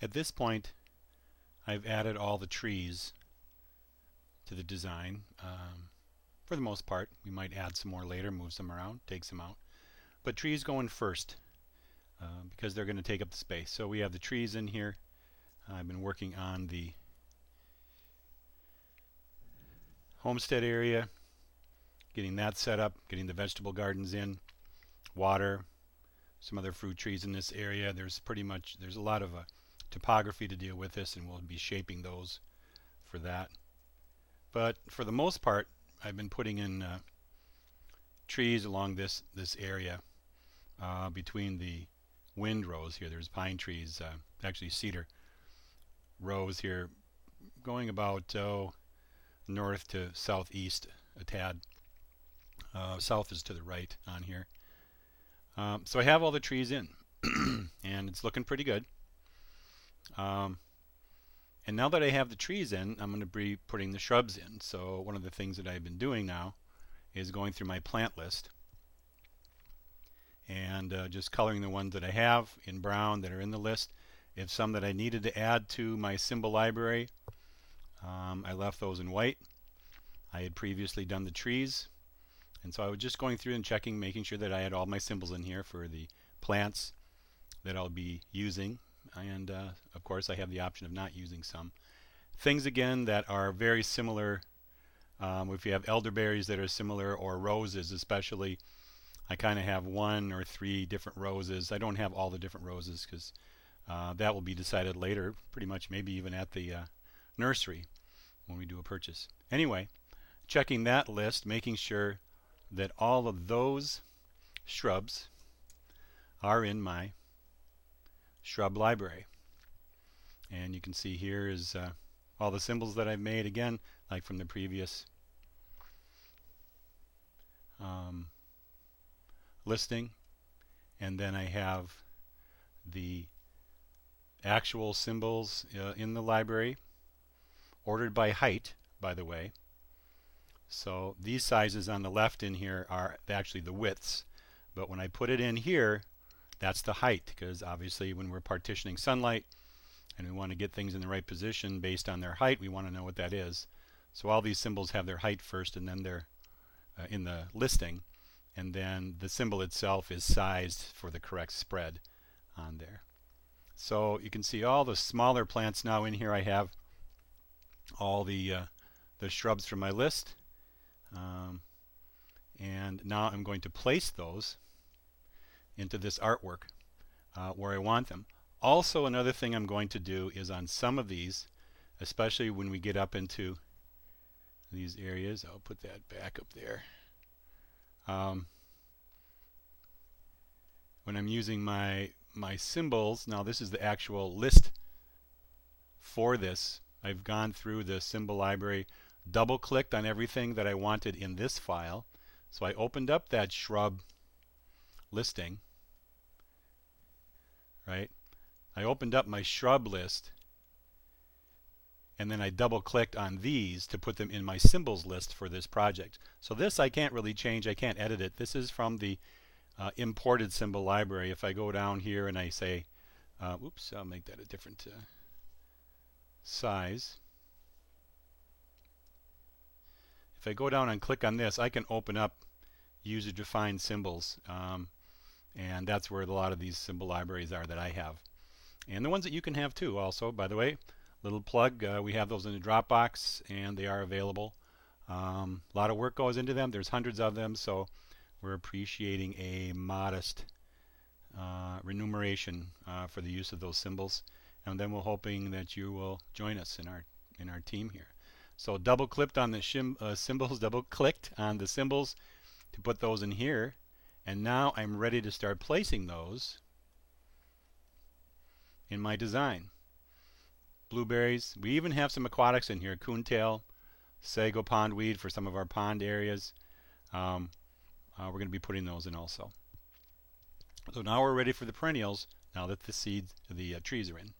At this point, I've added all the trees to the design. For the most part, we might add some more later, move some around, take some out. But trees go in first because they're going to take up the space. So we have the trees in here. I've been working on the homestead area, getting that set up, getting the vegetable gardens in, water, some other fruit trees in this area. There's a lot of topography to deal with this, and we'll be shaping those for that. But for the most part, I've been putting in trees along this area between the wind rows here. There's pine trees, actually cedar rows here, going about north to southeast a tad. South is to the right on here. So I have all the trees in, and it's looking pretty good. And now that I have the trees in, I'm going to be putting the shrubs in. So one of the things that I've been doing now is going through my plant list and just coloring the ones that I have in brown that are in the list. If some that I needed to add to my symbol library, I left those in white. I had previously done the trees, and so I was just going through and checking, making sure that I had all my symbols in here for the plants that I'll be using. And of course I have the option of not using some things again that are very similar. If you have elderberries that are similar, or roses especially, I kind of have 1 or 3 different roses. I don't have all the different roses because that will be decided later, pretty much maybe even at the nursery when we do a purchase. Anyway, checking that list, making sure that all of those shrubs are in my shrub library. And you can see here is all the symbols that I've made, again, like from the previous listing. And then I have the actual symbols in the library, ordered by height, by the way. So these sizes on the left in here are actually the widths, but when I put it in here, that's the height, because obviously when we're partitioning sunlight and we want to get things in the right position based on their height, we want to know what that is. So all these symbols have their height first, and then they're in the listing, and then the symbol itself is sized for the correct spread on there. So you can see all the smaller plants now in here. I have all the shrubs from my list, and now I'm going to place those into this artwork where I want them. Also, another thing I'm going to do is on some of these, especially when we get up into these areas, I'll put that back up there. When I'm using my symbols, now this is the actual list for this. I've gone through the symbol library, double clicked on everything that I wanted in this file. So I opened up that shrub listing, right? I opened up my shrub list, and then I double clicked on these to put them in my symbols list for this project. So this I can't really change, I can't edit it. This is from the imported symbol library. If I go down here and I say, oops, I'll make that a different size. If I go down and click on this, I can open up user-defined symbols, and that's where a lot of these symbol libraries are that I have. And the ones that you can have too also, by the way. Little plug, we have those in the Dropbox, and they are available. A lot of work goes into them. There's hundreds of them, so we're appreciating a modest remuneration for the use of those symbols. And then we're hoping that you will join us in our team here. So double-clicked on the symbols, double-clicked on the symbols to put those in here. And now I'm ready to start placing those in my design. Blueberries. We even have some aquatics in here. Coontail, sago pondweed for some of our pond areas. We're going to be putting those in also. So now we're ready for the perennials, now that the trees are in.